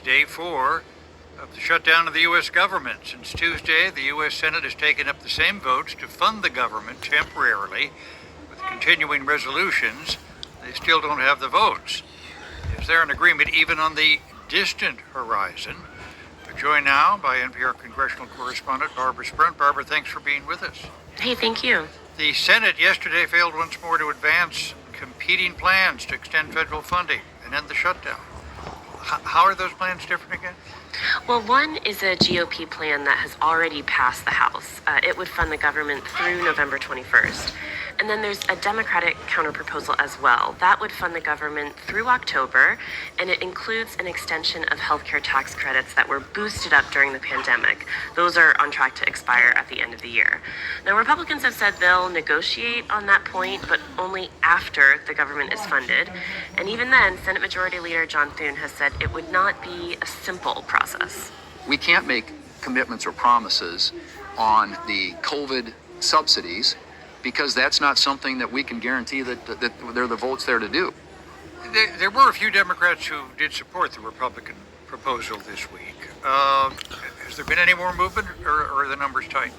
day 4 of the shutdown of the U.S. government. Since Tuesday, the U.S. Senate has taken up the same votes to fund the government temporarily with continuing resolutions. They still don't have the votes. Is there an agreement even on the distant horizon? We're joined now by NPR congressional correspondent Barbara Sprunt. Barbara, thanks for being with us. Hey, thank you. The Senate yesterday failed once more to advance competing plans to extend federal funding and end the shutdown. How are those plans different again? Well, one is a GOP plan that has already passed the House. It would fund the government through November 21st. And then there's a Democratic counterproposal as well. That would fund the government through October, and it includes an extension of healthcare tax credits that were boosted up during the pandemic. Those are on track to expire at the end of the year. Now, Republicans have said they'll negotiate on that point, but only after the government is funded. And even then, Senate Majority Leader John Thune has said it would not be a simple process. We can't make commitments or promises on the COVID subsidies because that's not something that we can guarantee that there are the votes there to do. There were a few Democrats who did support the Republican proposal this week. Has there been any more movement, or are the numbers tight?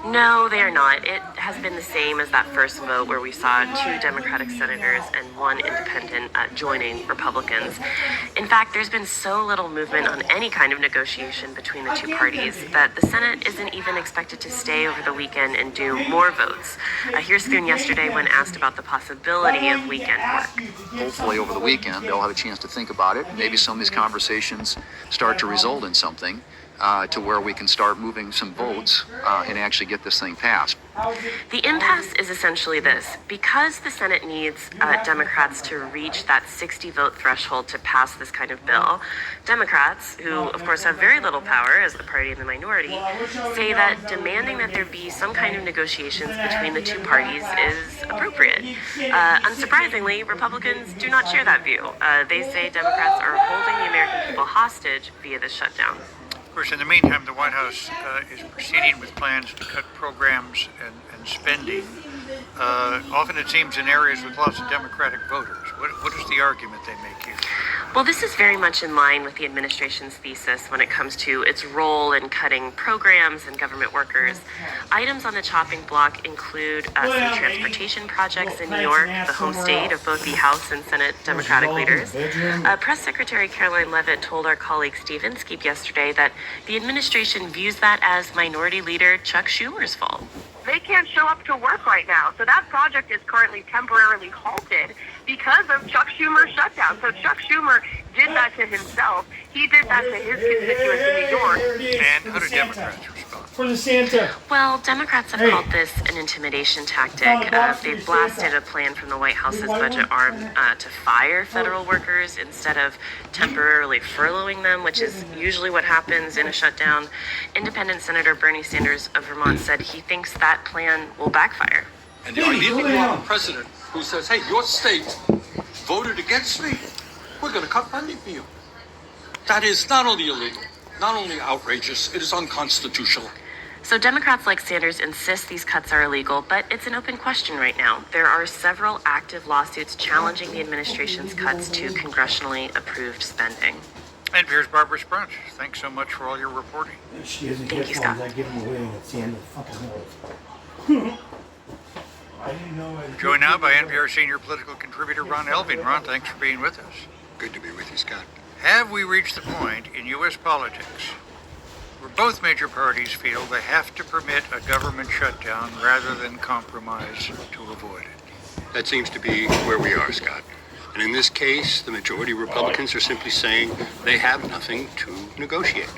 No, they are not. It has been the same as that first vote where we saw 2 Democratic senators and 1 independent joining Republicans. In fact, there's been so little movement on any kind of negotiation between the 2 parties that the Senate isn't even expected to stay over the weekend and do more votes. Here's Thune yesterday when asked about the possibility of weekend work. Hopefully over the weekend they'll have a chance to think about it. Maybe some of these conversations start to result in something to where we can start moving some votes and actually get this thing passed. The impasse is essentially this. Because the Senate needs Democrats to reach that 60-vote threshold to pass this kind of bill, Democrats, who of course have very little power as the party in the minority, say that demanding that there be some kind of negotiations between the 2 parties is appropriate. Unsurprisingly, Republicans do not share that view. They say Democrats are holding the American people hostage via this shutdown. Of course, in the meantime, the White House is proceeding with plans to cut programs and spending. Often it seems in areas with lots of Democratic voters. What is the argument they make here? Well, this is very much in line with the administration's thesis when it comes to its role in cutting programs and government workers. Items on the chopping block include some transportation projects in New York, the home state of both the House and Senate Democratic leaders. Press Secretary Caroline Leavitt told our colleague Steve Inskeep yesterday that the administration views that as Minority Leader Chuck Schumer's fault. They can't show up to work right now. So that project is currently temporarily halted because of Chuck Schumer's shutdown. So Chuck Schumer did that to himself. He did that to his constituents in New York. And how do Democrats respond? For the Santa. Well, Democrats have called this an intimidation tactic. They've blasted a plan from the White House's budget arm to fire federal workers instead of temporarily furloughing them, which is usually what happens in a shutdown. Independent Senator Bernie Sanders of Vermont said he thinks that plan will backfire. And the idea that you have a president who says, hey, your state voted against me, we're going to cut funding for you. That is not only illegal, not only outrageous, it is unconstitutional. So Democrats like Sanders insist these cuts are illegal, but it's an open question right now. There are several active lawsuits challenging the administration's cuts to congressionally approved spending. And here's Barbara Sprunt. Thanks so much for all your reporting. She has Thank you, Scott. I give them away and it's the end of the fucking world. Joined now by NPR senior political contributor Ron Elving. Ron, thanks for being with us. Good to be with you, Scott. Have we reached the point in U.S. politics where both major parties feel they have to permit a government shutdown rather than compromise to avoid it? That seems to be where we are, Scott. And in this case, the majority Republicans are simply saying they have nothing to negotiate.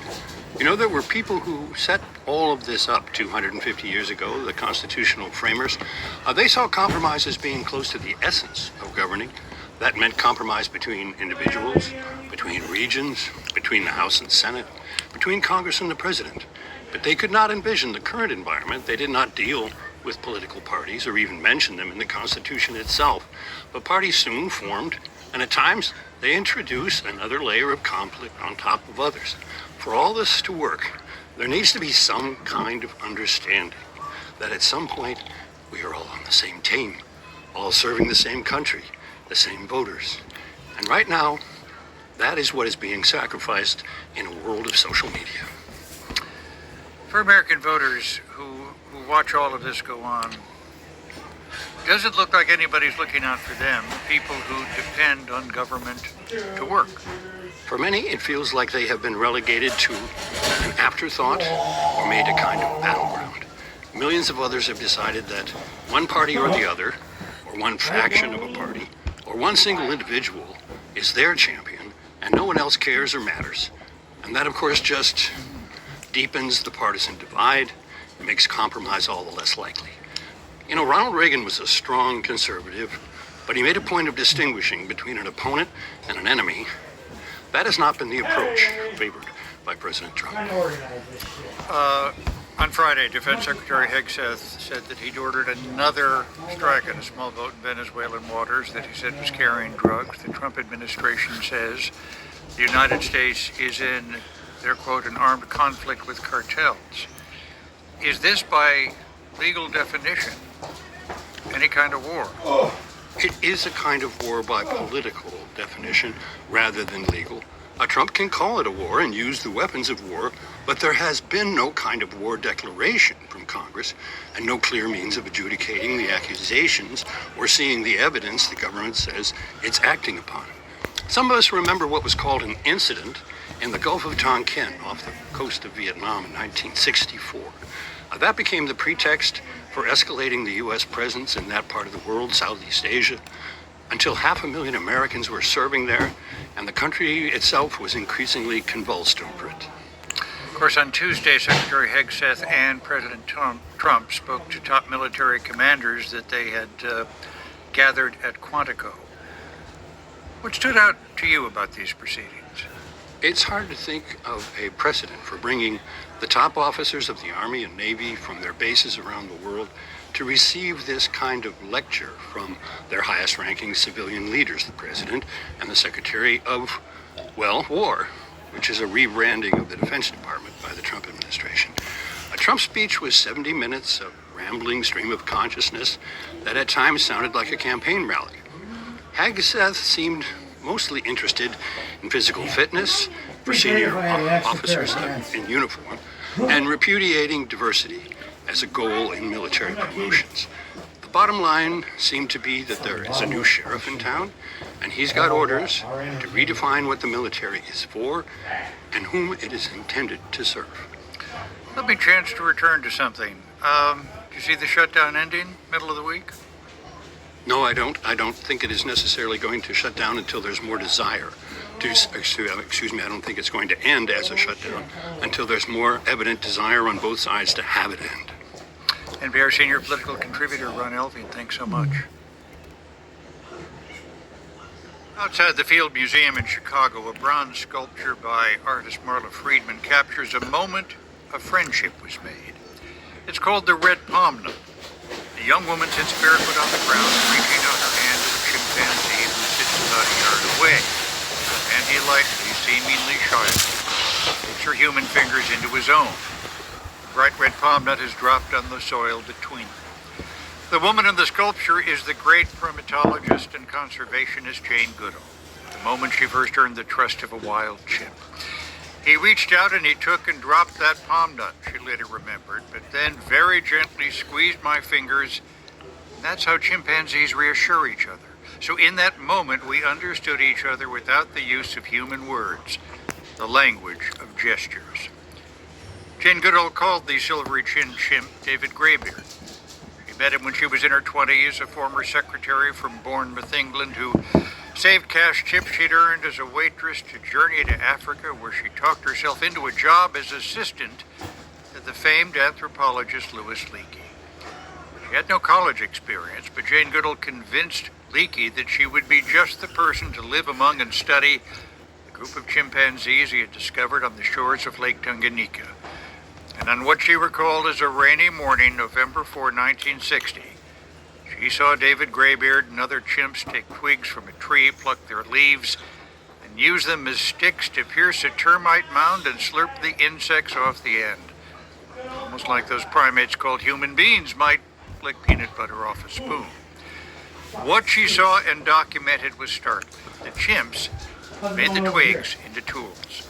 You know, there were people who set all of this up 250 years ago, the constitutional framers. They saw compromise as being close to the essence of governing. That meant compromise between individuals, between regions, between the House and Senate, between Congress and the President. But they could not envision the current environment. They did not deal with political parties or even mention them in the Constitution itself. But parties soon formed, and at times they introduce another layer of conflict on top of others. For all this to work, there needs to be some kind of understanding that at some point we are all on the same team, all serving the same country, the same voters. And right now, That is what is being sacrificed in a world of social media. For American voters who watch all of this go on, does it look like anybody's looking out for them, people who depend on government to work? For many, it feels like they have been relegated to an afterthought or made a kind of battleground. Millions of others have decided that one party or the other, or one faction of a party, or one single individual is their champion, and no one else cares or matters. And that, of course, just deepens the partisan divide, and makes compromise all the less likely. You know, Ronald Reagan was a strong conservative, but he made a point of distinguishing between an opponent and an enemy. That has not been the approach favored by President Trump. On Friday, Defense Secretary Hegseth said that he'd ordered another strike on a small boat in Venezuelan waters that he said was carrying drugs. The Trump administration says the United States is in, their quote, an armed conflict with cartels. Is this, by legal definition, any kind of war? It is a kind of war by political definition rather than legal. Trump can call it a war and use the weapons of war, but there has been no kind of war declaration from Congress and no clear means of adjudicating the accusations or seeing the evidence the government says it's acting upon. Some of us remember what was called an incident in the Gulf of Tonkin off the coast of Vietnam in 1964. That became the pretext for escalating the U.S. presence in that part of the world, Southeast Asia, until 500,000 Americans were serving there, and the country itself was increasingly convulsed over it. Of course, on Tuesday, Secretary Hegseth and President Trump spoke to top military commanders that they had gathered at Quantico. What stood out to you about these proceedings? It's hard to think of a precedent for bringing the top officers of the Army and Navy from their bases around the world to receive this kind of lecture from their highest-ranking civilian leaders, the President and the Secretary of, well, War, which is a rebranding of the Defense Department by the Trump administration. Trump's speech was 70 minutes of rambling stream of consciousness that at times sounded like a campaign rally. Hegseth seemed mostly interested in physical fitness for senior officers in uniform and repudiating diversity as a goal in military promotions. The bottom line seemed to be that there is a new sheriff in town, and he's got orders to redefine what the military is for and whom it is intended to serve. Let me chance to return to something. Do you see the shutdown ending, middle of the week? No, I don't. I don't think it is necessarily going to shut down until there's more desire. Excuse me, I don't think it's going to end as a shutdown until there's more evident desire on both sides to have it end. NPR senior political contributor Ron Elving, thanks so much. Outside the Field Museum in Chicago, a bronze sculpture by artist Marla Friedman captures a moment a friendship was made. It's called the Red Palm Nut. The young woman sits barefoot on the ground, reaching out her hand to a chimpanzee who sits about a yard away. And he lightly, seemingly shyly, takes her human fingers into his own. The bright red palm nut is dropped on the soil between them. The woman in the sculpture is the great primatologist and conservationist Jane Goodall, the moment she first earned the trust of a wild chimp. He reached out and he took and dropped that palm nut, she later remembered, but then very gently squeezed my fingers. And that's how chimpanzees reassure each other. So in that moment, we understood each other without the use of human words, the language of gestures. Jane Goodall called the silvery-chinned chimp David Greybeard. She met him when she was in her 20s, a former secretary from Bournemouth, England, who saved cash chips she'd earned as a waitress to journey to Africa, where she talked herself into a job as assistant to the famed anthropologist Louis Leakey. She had no college experience, but Jane Goodall convinced Leakey that she would be just the person to live among and study the group of chimpanzees he had discovered on the shores of Lake Tanganyika. And on what she recalled as a rainy morning, November 4, 1960, she saw David Greybeard and other chimps take twigs from a tree, pluck their leaves, and use them as sticks to pierce a termite mound and slurp the insects off the end. Almost like those primates called human beings might lick peanut butter off a spoon. What she saw and documented was startling. The chimps made the twigs into tools.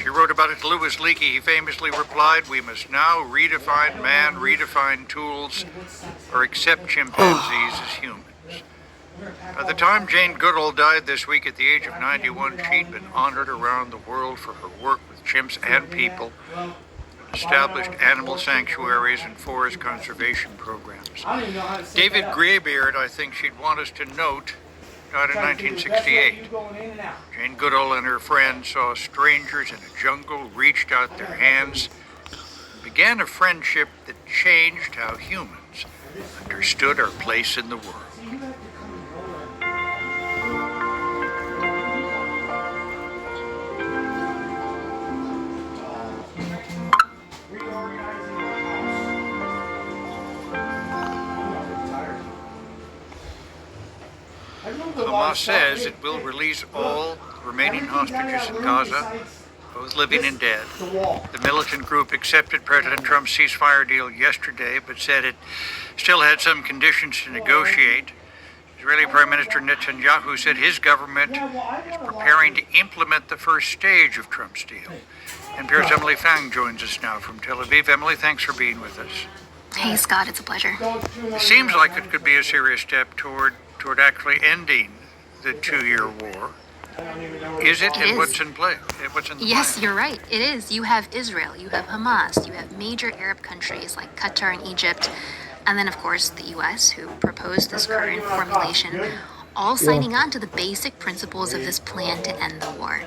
She wrote about it to Louis Leakey. He famously replied, "We must now redefine man, redefine tools, or accept chimpanzees as humans." By the time Jane Goodall died this week at the age of 91, she'd been honored around the world for her work with chimps and people, and established animal sanctuaries and forest conservation programs. David Greybeard, I think she'd want us to note, died in 1968. Jane Goodall and her friends saw strangers in a jungle, reached out their hands, and began a friendship that changed how humans understood our place in the world. Hamas says it will release all remaining hostages in Gaza, both living and dead. The militant group accepted President Trump's ceasefire deal yesterday, but said it still had some conditions to negotiate. Israeli Prime Minister Netanyahu said his government is preparing to implement the first stage of Trump's deal. NPR's Emily Fang joins us now from Tel Aviv. Emily, thanks for being with us. Hey, Scott, it's a pleasure. It seems like it could be a serious step toward actually ending the 2-year war. Is it? And what's in play? What's in the Yes, plan? you're right. It is. You have Israel, you have Hamas, you have major Arab countries like Qatar and Egypt, and then, of course, the U.S., who proposed this current formulation, all signing on to the basic principles of this plan to end the war.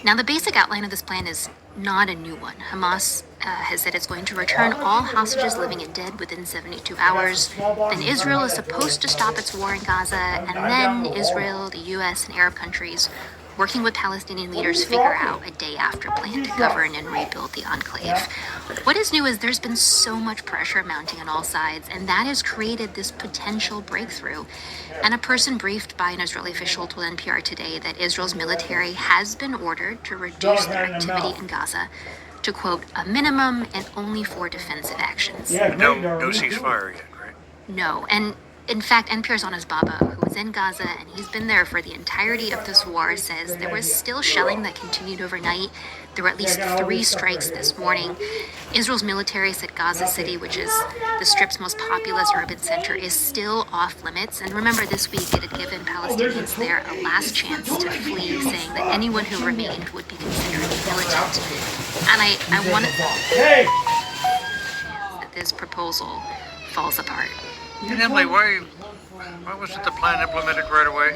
Now, the basic outline of this plan is not a new one. Hamas has said it's going to return all hostages living and dead within 72 hours. Then Israel is supposed to stop its war in Gaza, and then Israel, the U.S., and Arab countries working with Palestinian leaders figure out a day after plan to govern and rebuild the enclave. What is new is there's been so much pressure mounting on all sides, and that has created this potential breakthrough. And a person briefed by an Israeli official told NPR today that Israel's military has been ordered to reduce their activity in Gaza to, quote, a minimum and only for defensive actions. No ceasefire yet, right? No, and in fact, NPR's Anas Baba, who was in Gaza, and he's been there for the entirety of this war, says there was still shelling that continued overnight. There were at least 3 strikes this morning. Israel's military said Gaza City, which is the Strip's most populous urban center, is still off limits. And remember, this week it had given Palestinians there a last chance to flee, saying that anyone who remained would be considered militant. And I want to that this proposal falls apart. And Emily, why wasn't the plan implemented right away?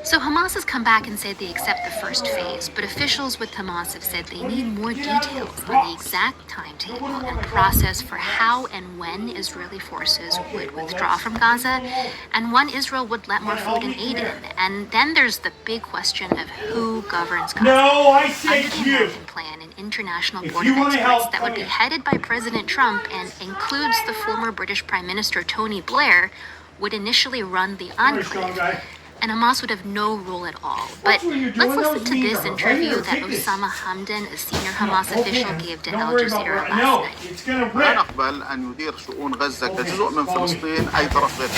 So Hamas has come back and said they accept the first phase, but officials with Hamas have said they need more details on the exact timetable and process for how and when Israeli forces would withdraw from Gaza, and when Israel would let more food and aid in. And then there's the big question of who governs Gaza. Under the American plan, an international board of experts that would be headed by President Trump and includes the former British Prime Minister Tony Blair would initially run the enclave. And Hamas would have no role at all. But let's listen to this interview that Osama Hamdan, a senior Hamas official, gave to Al Jazeera last night. لا نقبل أن يدير شؤون غزة كجزء من فلسطين أي طرف غير.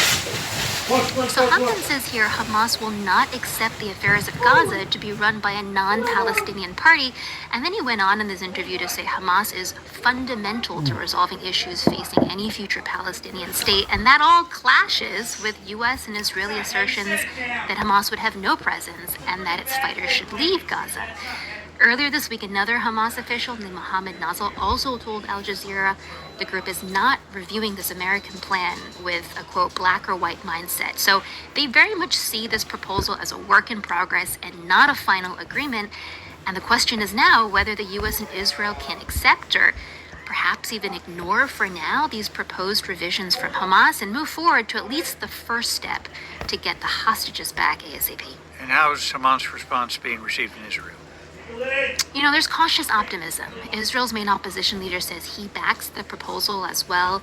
So Hamdan says here Hamas will not accept the affairs of Gaza to be run by a non-Palestinian party. And then he went on in this interview to say Hamas is fundamental to resolving issues facing any future Palestinian state. And that all clashes with U.S. and Israeli assertions that Hamas would have no presence and that its fighters should leave Gaza. Earlier this week, another Hamas official named Mohammed Nazal also told Al Jazeera the group is not reviewing this American plan with a, quote, black or white mindset. So they very much see this proposal as a work in progress and not a final agreement. And the question is now whether the U.S. and Israel can accept or perhaps even ignore for now these proposed revisions from Hamas and move forward to at least the first step to get the hostages back ASAP. And how is Hamas' response being received in Israel? You know, there's cautious optimism. Israel's main opposition leader says he backs the proposal as well.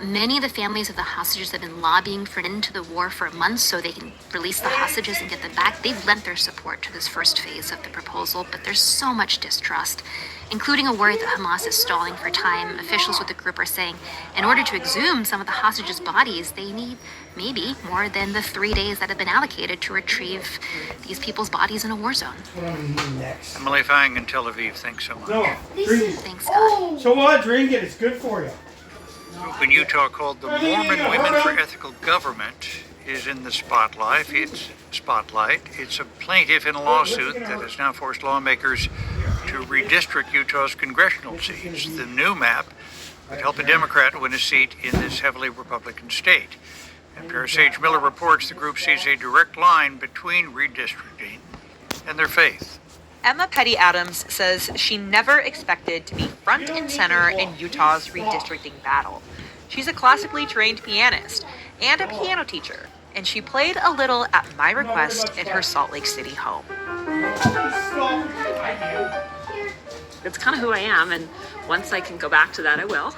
Many of the families of the hostages have been lobbying for an end to the war for months so they can release the hostages and get them back. They've lent their support to this first phase of the proposal, but there's so much distrust, including a worry that Hamas is stalling for time. Officials with the group are saying in order to exhume some of the hostages' bodies, they need maybe more than the 3 days that have been allocated to retrieve these people's bodies in a war zone. Emily Fang in Tel Aviv, thanks so much. No, drink it. Thanks, God. So what? Drink it. It's good for you. A group in Utah called the Mormon Women for Ethical Government is in the spotlight. It's a plaintiff in a lawsuit that has now forced lawmakers to redistrict Utah's congressional seats. The new map would help a Democrat win a seat in this heavily Republican state. And Sage Miller reports the group sees a direct line between redistricting and their faith. Emma Petty Adams says she never expected to be front and center in Utah's redistricting battle. She's a classically trained pianist and a piano teacher, and she played a little at my request in her Salt Lake City home. It's kind of who I am, and once I can go back to that, I will.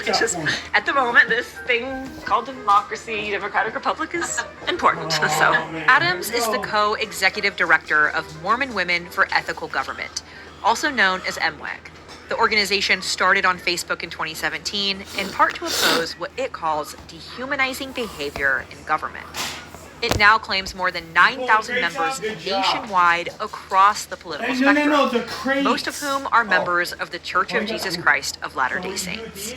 Just at the moment, this thing called democracy, Democratic Republic, is important. So Adams is the co-executive director of Mormon Women for Ethical Government, also known as MWEG. The organization started on Facebook in 2017, in part to oppose what it calls dehumanizing behavior in government. It now claims more than 9,000 members nationwide across the political spectrum, most of whom are members of the Church of Jesus Christ of Latter-day Saints.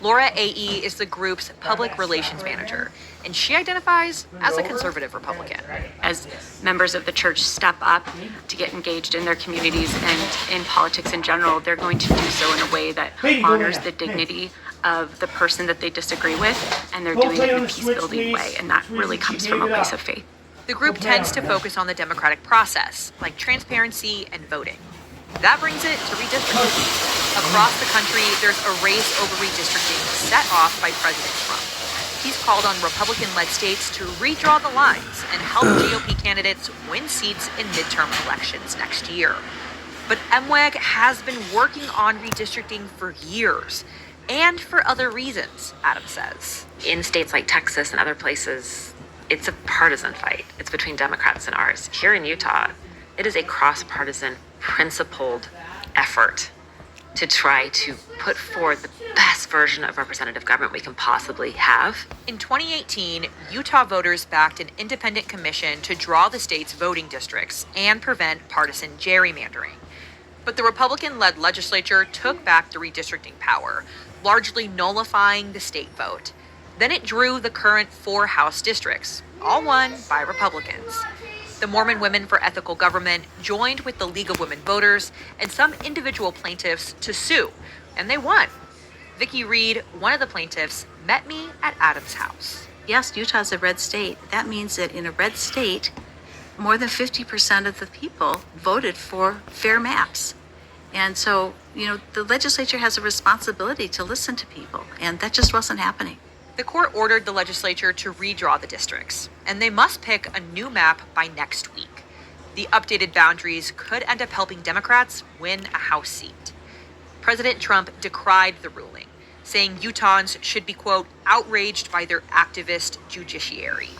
Laura A.E. is the group's public relations manager, and she identifies as a conservative Republican. as members of the church step up to get engaged in their communities and in politics in general, they're going to do so in a way that honors the dignity of the person that they disagree with, and they're doing it in a peace-building way, and that really comes from a place of faith. The group tends to focus on the democratic process, like transparency and voting. That brings it to redistricting. Across the country, there's a race over redistricting set off by President Trump. He's called on Republican-led states to redraw the lines and help GOP candidates win seats in midterm elections next year. But MWEG has been working on redistricting for years, and for other reasons, Adams says. In states like Texas and other places, it's a partisan fight. It's between Democrats and ours. Here in Utah, it is a cross-partisan, principled effort to try to put forward the best version of representative government we can possibly have. In 2018, Utah voters backed an independent commission to draw the state's voting districts and prevent partisan gerrymandering. But the Republican-led legislature took back the redistricting power, largely nullifying the state vote. Then it drew the current 4 House districts, all won by Republicans. The Mormon Women for Ethical Government joined with the League of Women Voters and some individual plaintiffs to sue, and they won. Vicki Reed, one of the plaintiffs, met me at Adams' house. Yes, Utah's a red state. That means that in a red state, more than 50% of the people voted for fair maps. And so, the legislature has a responsibility to listen to people, and that just wasn't happening. The court ordered the legislature to redraw the districts, and they must pick a new map by next week. The updated boundaries could end up helping Democrats win a House seat. President Trump decried the ruling, saying Utahns should be, quote, outraged by their activist judiciary.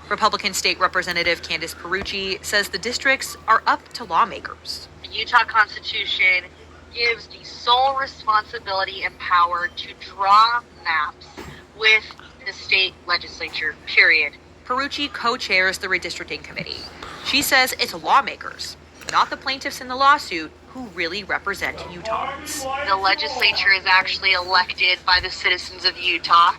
Republican State Representative Candace Perucci says the districts are up to lawmakers. The Utah Constitution gives the sole responsibility and power to draw maps with the state legislature, period. Perucci co-chairs the redistricting committee. She says it's lawmakers, not the plaintiffs in the lawsuit, who really represent Utahns. The legislature is actually elected by the citizens of Utah,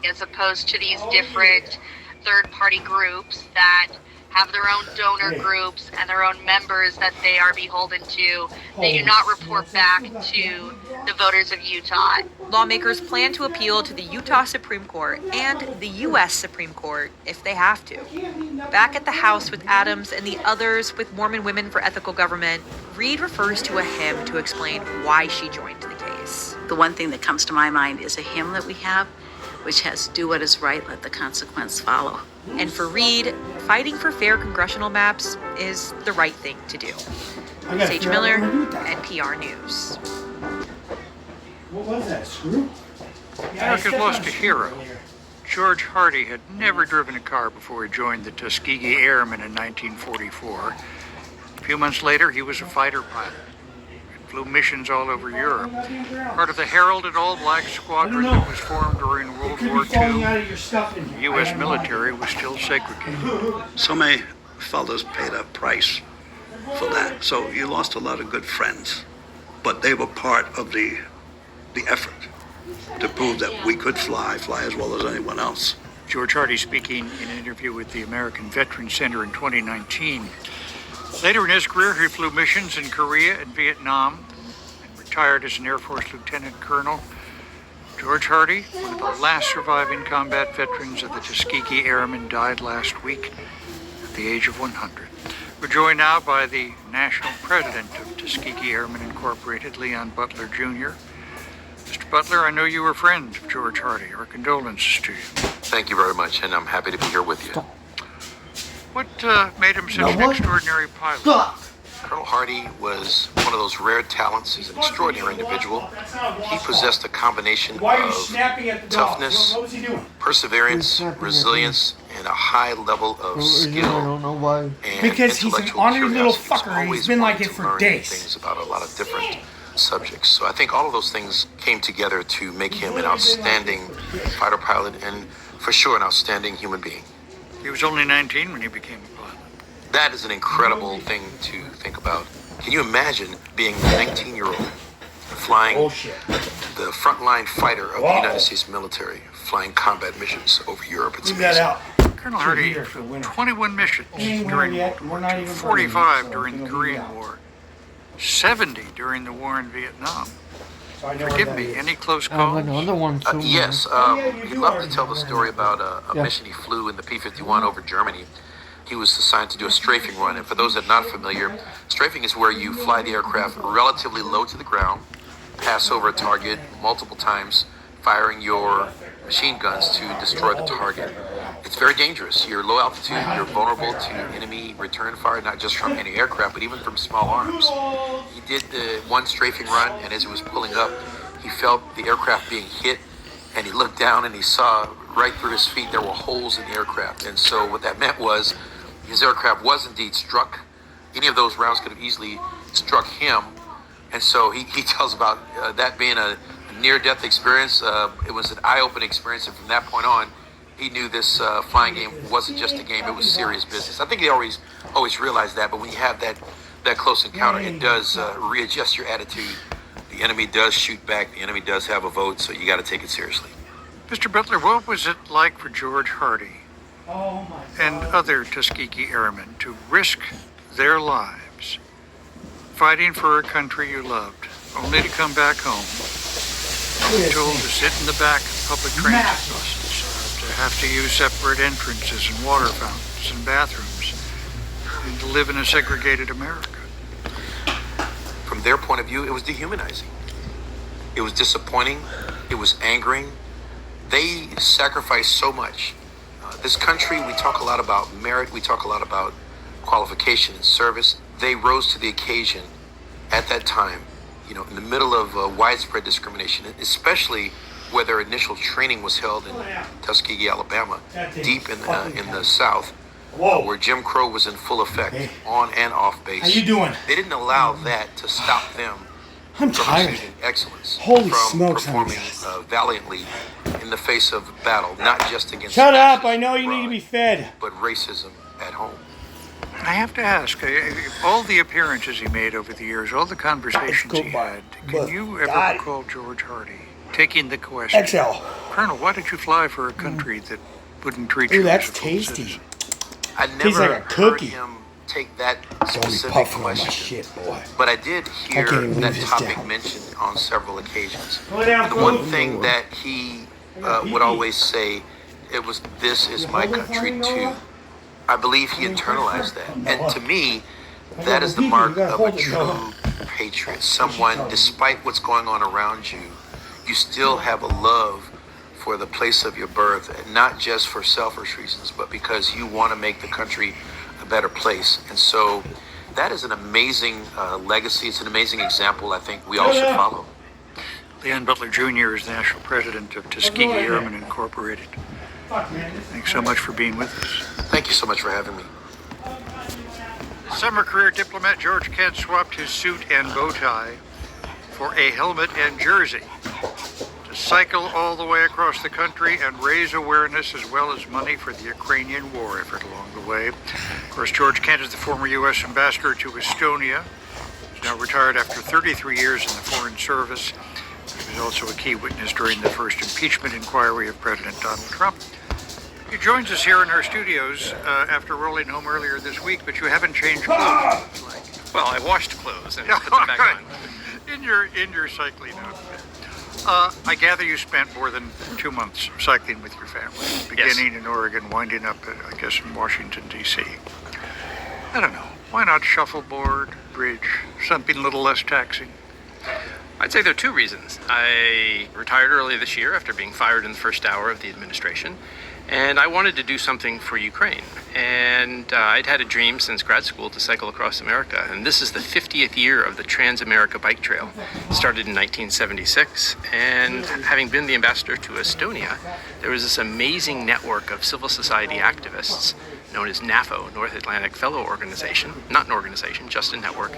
as opposed to these different third-party groups that have their own donor groups and their own members that they are beholden to. They do not report back to the voters of Utah. Lawmakers plan to appeal to the Utah Supreme Court and the U.S. Supreme Court if they have to. Back at the house with Adams and the others with Mormon Women for Ethical Government, Reed refers to a hymn to explain why she joined the case. The one thing that comes to my mind is a hymn that we have, which has "Do what is right, let the consequence follow." And for Reed, fighting for fair congressional maps is the right thing to do. Sage Miller, NPR News. What was that, screw? America's lost a hero. George Hardy had never driven a car before he joined the Tuskegee Airmen in 1944. A few months later, he was a fighter pilot. He flew missions all over Europe. Part of the heralded all-black squadron that was formed during World War II. The U.S. military was still segregated. So many fellas paid a price for that. So you lost a lot of good friends, but they were part of the effort to prove that we could fly as well as anyone else. George Hardy speaking in an interview with the American Veterans Center in 2019. Later in his career, he flew missions in Korea and Vietnam and retired as an Air Force Lieutenant Colonel. George Hardy, one of the last surviving combat veterans of the Tuskegee Airmen, died last week at the age of 100. We're joined now by the National President of Tuskegee Airmen Incorporated, Leon Butler Jr. Mr. Butler, I know you were a friend of George Hardy. Our condolences to you. Thank you very much, and I'm happy to be here with you. What made him such an extraordinary pilot? Colonel Hardy was one of those rare talents. He's an extraordinary individual. He possessed a combination of toughness, perseverance, resilience, and a high level of skill. I don't know why. Because he's an ornery little fucker. He's been like it for days. Things about a lot of different subjects. So I think all of those things came together to make him an outstanding fighter pilot and, for sure, an outstanding human being. He was only 19 when he became a pilot. That is an incredible thing to think about. Can you imagine being a 19-year-old flying the frontline fighter of the United States military, flying combat missions over Europe? It's amazing. Colonel Hardy flew 21 missions during World War II, 45 during the Korean War, 70 during the war in Vietnam. Forgive me, any close calls? Another one too. Yes, he'd love to tell the story about a mission he flew in the P-51 over Germany. He was assigned to do a strafing run, and for those that are not familiar, strafing is where you fly the aircraft relatively low to the ground, pass over a target multiple times, firing your machine guns to destroy the target. It's very dangerous. You're low altitude, you're vulnerable to enemy return fire, not just from any aircraft, but even from small arms. He did the one strafing run, and as he was pulling up, he felt the aircraft being hit, and he looked down and he saw right through his feet there were holes in the aircraft. And so what that meant was his aircraft was indeed struck. Any of those rounds could have easily struck him. And so he tells about that being a near-death experience. It was an eye-opening experience, and from that point on, he knew this flying game wasn't just a game, it was serious business. I think they always realized that, but when you have that close encounter, it does readjust your attitude. The enemy does shoot back, the enemy does have a vote, so you got to take it seriously. Mr. Butler, what was it like for George Hardy and other Tuskegee Airmen to risk their lives fighting for a country you loved, only to come back home, told to sit in the back of public transit buses, to have to use separate entrances and water fountains and bathrooms, and to live in a segregated America? From their point of view, it was dehumanizing. It was disappointing. It was angering. They sacrificed so much. This country, we talk a lot about merit. We talk a lot about qualification and service. They rose to the occasion at that time, in the middle of widespread discrimination, especially where their initial training was held in Tuskegee, Alabama, deep in the South, where Jim Crow was in full effect, on and off base. How you doing? They didn't allow that to stop them I'm from tired. achieving excellence, Holy from smokes, performing valiantly in the face of battle, not just against Shut up! fascism I know you need to be fed. but racism at home. I have to ask, all the appearances he made over the years, all the conversations he had, can you ever recall George Hardy taking the question, XL. Colonel, why did you fly for a country that wouldn't treat you Ooh, that's as a full tasty. citizen? I Tastes never like a heard cookie. him take that Don't be specific puffing on my question, shit, boy. but I did hear I can't even that leave this topic down. mentioned on several occasions. Pull it down, And the pull one it. thing that he would always say, it was, "This is my country too." I believe he internalized that, and to me, that is the mark of a true patriot. Someone, despite what's going on around you, you still have a love for the place of your birth, and not just for selfish reasons, but because you want to make the country a better place. And so that is an amazing legacy. It's an amazing example I think we all should follow. Leon Butler Jr. is the national president of Tuskegee Airmen Incorporated. Thanks so much for being with us. Thank you so much for having me. Summer career diplomat George Kent swapped his suit and bow tie for a helmet and jersey to cycle all the way across the country and raise awareness as well as money for the Ukrainian war effort along the way. Of course, George Kent is the former U.S. ambassador to Estonia. He's now retired after 33 years in the Foreign Service. He was also a key witness during the first impeachment inquiry of President Donald Trump. He joins us here in our studios after rolling home earlier this week, but you haven't changed clothes. Well, I washed clothes and put them back on. In your cycling outfit. I gather you spent more than 2 months cycling with your family, beginning in Oregon, winding up, I guess, in Washington, D.C. I don't know. Why not shuffleboard, bridge, something a little less taxing? I'd say there are two reasons. I retired earlier this year after being fired in the first hour of the administration, and I wanted to do something for Ukraine. And I'd had a dream since grad school to cycle across America, and this is the 50th year of the Trans-America Bike Trail. It started in 1976, and having been the ambassador to Estonia, there was this amazing network of civil society activists known as NAFO, North Atlantic Fellow Organization, not an organization, just a network,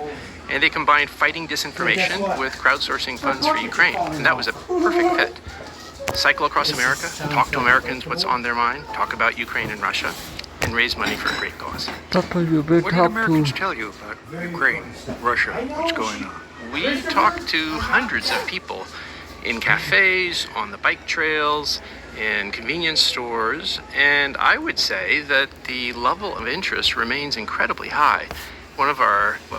and they combined fighting disinformation with crowdsourcing funds for Ukraine, and that was a perfect fit. Cycle across America, talk to Americans what's on their mind, talk about Ukraine and Russia, and raise money for a great cause. What did Americans tell you about Ukraine, Russia, what's going on? We talked to hundreds of people in cafes, on the bike trails, in convenience stores, and I would say that the level of interest remains incredibly high. One of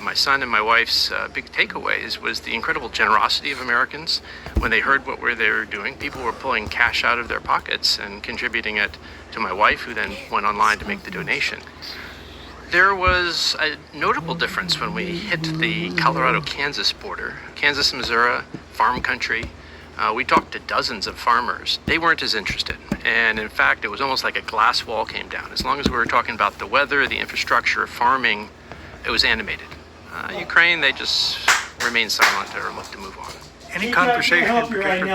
my son and my wife's big takeaways was the incredible generosity of Americans. When they heard what they were doing, people were pulling cash out of their pockets and contributing it to my wife, who then went online to make the donation. There was a notable difference when we hit the Colorado-Kansas border. Kansas and Missouri, farm country. We talked to dozens of farmers. They weren't as interested. And in fact, it was almost like a glass wall came down. As long as we were talking about the weather, the infrastructure, farming, it was animated. Ukraine, they just remained silent or looked to move on. Any conversation in particular?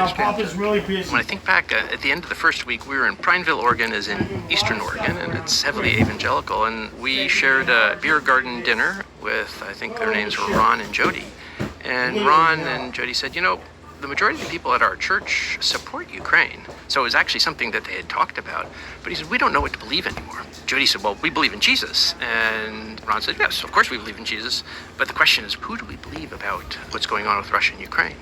When I think back, at the end of the first week, we were in Prineville, Oregon, as in Eastern Oregon, and it's heavily evangelical, and we shared a beer garden dinner with, I think their names were Ron and Jody. And Ron and Jody said, the majority of the people at our church support Ukraine. So it was actually something that they had talked about. But he said, we don't know what to believe anymore. Jody said, well, we believe in Jesus. And Ron said, yes, of course we believe in Jesus. But the question is, who do we believe about what's going on with Russia and Ukraine?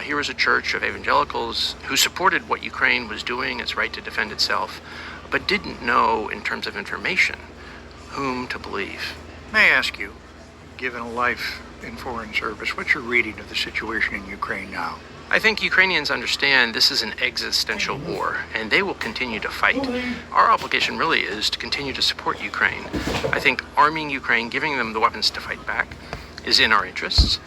Here was a church of evangelicals who supported what Ukraine was doing, its right to defend itself, but didn't know, in terms of information, whom to believe. May I ask you, given a life in foreign service, what's your reading of the situation in Ukraine now? I think Ukrainians understand this is an existential war, and they will continue to fight. Our obligation really is to continue to support Ukraine. I think arming Ukraine, giving them the weapons to fight back, is in our interests.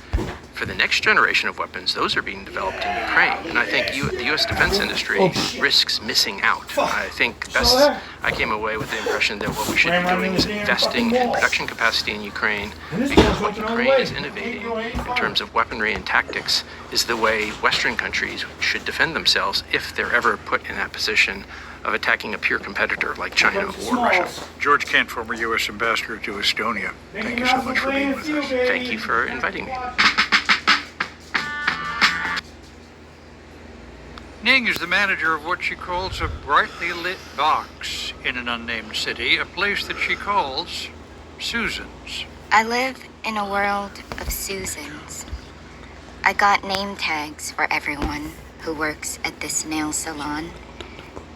For the next generation of weapons, those are being developed in Ukraine. And I think the U.S. defense industry risks missing out. I think I came away with the impression that what we should be doing is investing in production capacity in Ukraine, because what Ukraine is innovating in terms of weaponry and tactics is the way Western countries should defend themselves if they're ever put in that position of attacking a peer competitor like China or Russia. George Kent, former U.S. ambassador to Estonia. Thank you so much for being with us. Thank you for inviting me. Ning is the manager of what she calls a brightly lit box in an unnamed city, a place that she calls Susan's. I live in a world of Susans. I got name tags for everyone who works at this nail salon,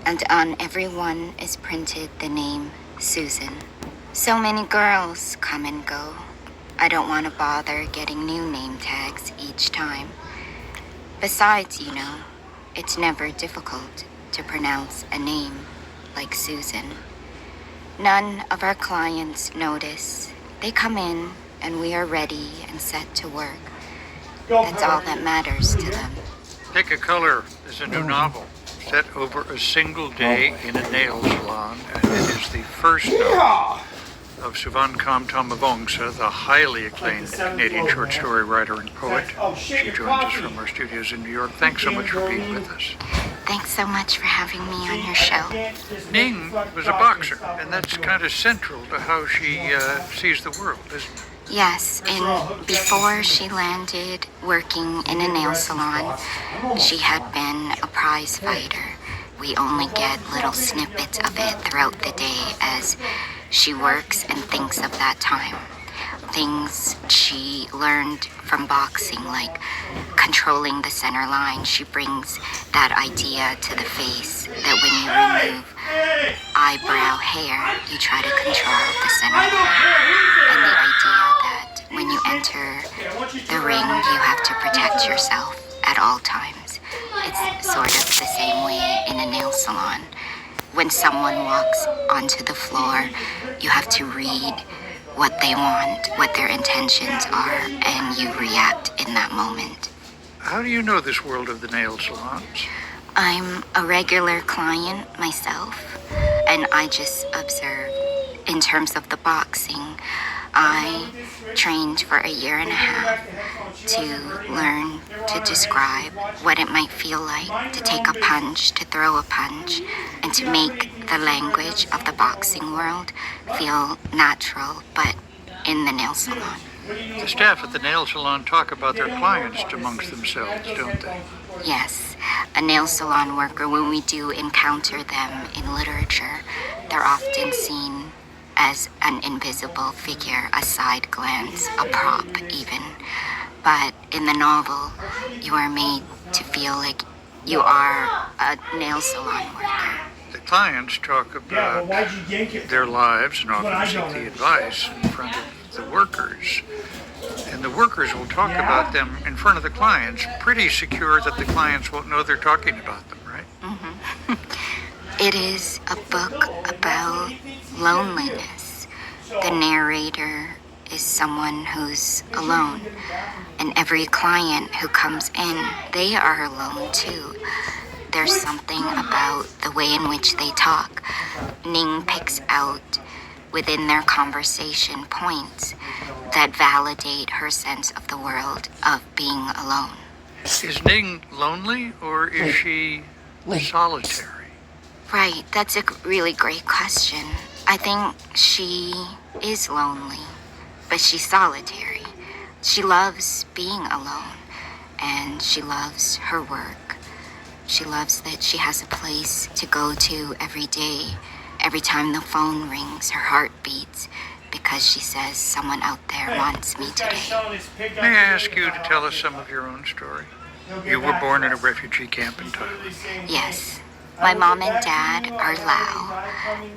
and on every one is printed the name Susan. So many girls come and go. I don't want to bother getting new name tags each time. Besides, it's never difficult to pronounce a name like Susan. None of our clients notice. They come in and we are ready and set to work. That's all that matters to them. Pick a Color is a new novel set over a single day in a nail salon, and it is the first novel of Suvankam Tamavongsa, the highly acclaimed Canadian short story writer and poet. She joins us from our studios in New York. Thanks so much for being with us. Thanks so much for having me on your show. Ning was a boxer, and that's kind of central to how she sees the world, isn't it? Yes, and before she landed working in a nail salon, she had been a prize fighter. We only get little snippets of it throughout the day as she works and thinks of that time. Things she learned from boxing, like controlling the center line. She brings that idea to the face that when you remove eyebrow hair, you try to control the center line. And the idea that when you enter the ring, you have to protect yourself at all times. It's sort of the same way in a nail salon. When someone walks onto the floor, you have to read what they want, what their intentions are, and you react in that moment. How do you know this world of the nail salons? I'm a regular client myself, and I just observe. In terms of the boxing, I trained for a year and a half to learn to describe what it might feel like to take a punch, to throw a punch, and to make the language of the boxing world feel natural, but in the nail salon. The staff at the nail salon talk about their clients amongst themselves, don't they? Yes, a nail salon worker, when we do encounter them in literature, they're often seen as an invisible figure, a side glance, a prop even. But in the novel, you are made to feel like you are a nail salon worker. The clients talk about their lives and often seek the advice in front of the workers. And the workers will talk about them in front of the clients, pretty secure that the clients won't know they're talking about them, right? Mm-hmm. It is a book about loneliness. The narrator is someone who's alone. And every client who comes in, they are alone too. There's something about the way in which they talk. Ning picks out within their conversation points that validate her sense of the world of being alone. Is Ning lonely or is she solitary? Right, that's a really great question. I think she is lonely, but she's solitary. She loves being alone, and she loves her work. She loves that she has a place to go to every day. Every time the phone rings, her heart beats because she says someone out there wants me today. May I ask you to tell us some of your own story? You were born in a refugee camp in Thailand. Yes. My mom and dad are Lao.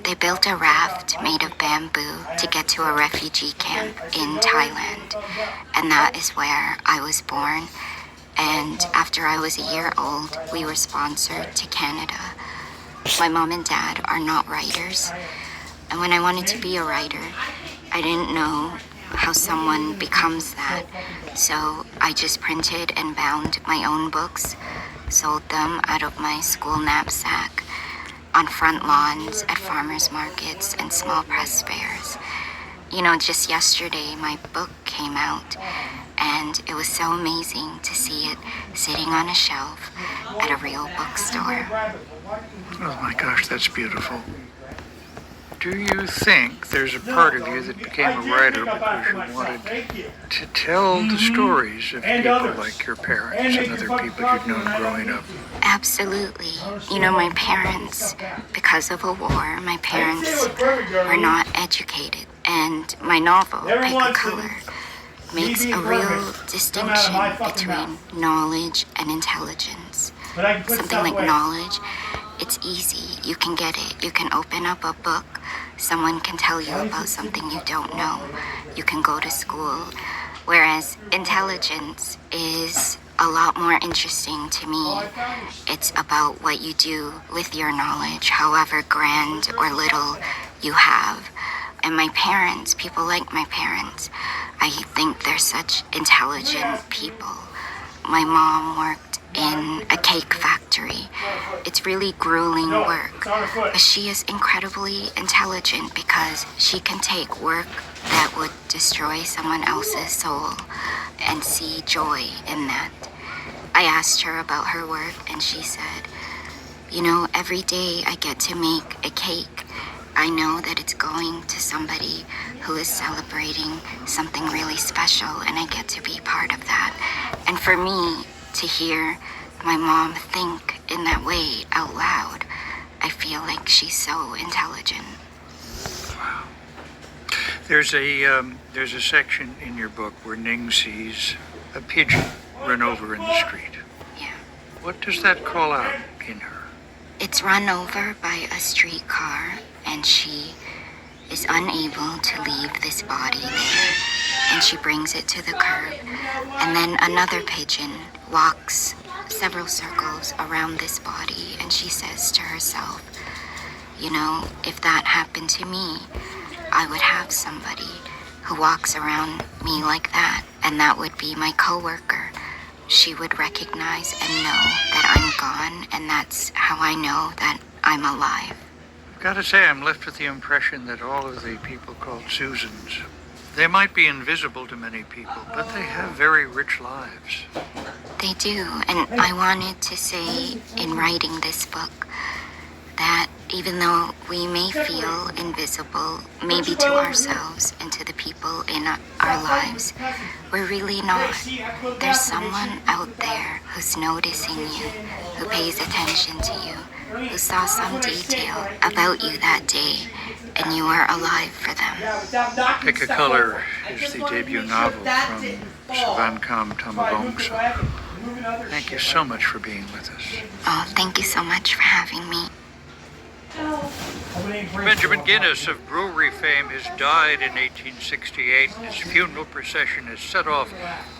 They built a raft made of bamboo to get to a refugee camp in Thailand. And that is where I was born. And after I was a year old, we were sponsored to Canada. My mom and dad are not writers. And when I wanted to be a writer, I didn't know how someone becomes that. So I just printed and bound my own books, sold them out of my school knapsack, on front lawns, at farmers markets, and small press fairs. You know, just yesterday my book came out, and it was so amazing to see it sitting on a shelf at a real bookstore. Oh my gosh, that's beautiful. Do you think there's a part of you that became a writer because you wanted to tell the stories of people like your parents and other people you'd known growing up? Absolutely. You know, my parents, because of a war, my parents were not educated. And my novel, Pick a Color, makes a real distinction between knowledge and intelligence. Something like knowledge, it's easy. You can get it. You can open up a book. Someone can tell you about something you don't know. You can go to school. Whereas intelligence is a lot more interesting to me. It's about what you do with your knowledge, however grand or little you have. And my parents, people like my parents, I think they're such intelligent people. My mom worked in a cake factory. It's really grueling work. But she is incredibly intelligent because she can take work that would destroy someone else's soul and see joy in that. I asked her about her work and she said, you know, every day I get to make a cake, I know that it's going to somebody who is celebrating something really special and I get to be part of that. And for me to hear my mom think in that way out loud, I feel like she's so intelligent. Wow. There's a section in your book where Ning sees a pigeon run over in the street. Yeah. What does that call out in her? It's run over by a streetcar and she is unable to leave this body there. And she brings it to the curb. And then another pigeon walks several circles around this body and she says to herself, you know, if that happened to me, I would have somebody who walks around me like that, and that would be my coworker. She would recognize and know that I'm gone, and that's how I know that I'm alive. I've got to say, I'm left with the impression that all of the people called Susans, they might be invisible to many people, but they have very rich lives. They do, and I wanted to say in writing this book that even though we may feel invisible, maybe to ourselves and to the people in our lives, we're really not. There's someone out there who's noticing you, who pays attention to you, who saw some detail about you that day, and you are alive for them. Pick a Color is the debut novel from Savankam Tamavongsa. Thank you so much for being with us. Oh, thank you so much for having me. Benjamin Guinness of brewery fame has died in 1868. His funeral procession has set off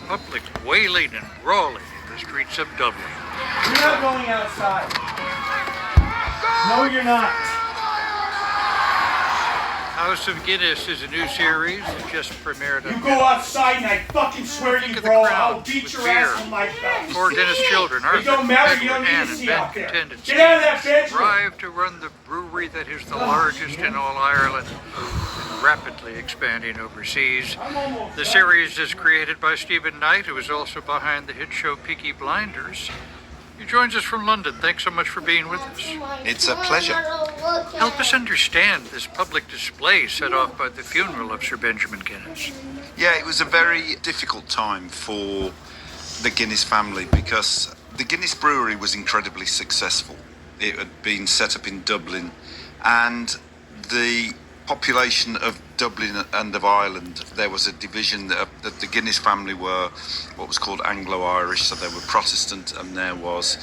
public wailing and brawling in the streets of Dublin. You're not going outside. No, you're not. House of Guinness is a new series that just premiered on You go outside and I fucking swear to you, bro, I'll beat your ass on my back. Four Guinness children, It Arthur, don't matter, Edward, you don't need Ann, to and see Ben out there. Content and Get out of that bedroom. strive to run the brewery that is the largest in all Ireland and rapidly expanding overseas. The series is created by Stephen Knight, who is also behind the hit show Peaky Blinders. He joins us from London. Thanks so much for being with us. It's a pleasure. Help us understand this public display set off by the funeral of Sir Benjamin Guinness. Yeah, it was a very difficult time for the Guinness family because the Guinness brewery was incredibly successful. It had been set up in Dublin, and the population of Dublin and of Ireland, there was a division that the Guinness family were what was called Anglo-Irish, so they were Protestant, and there was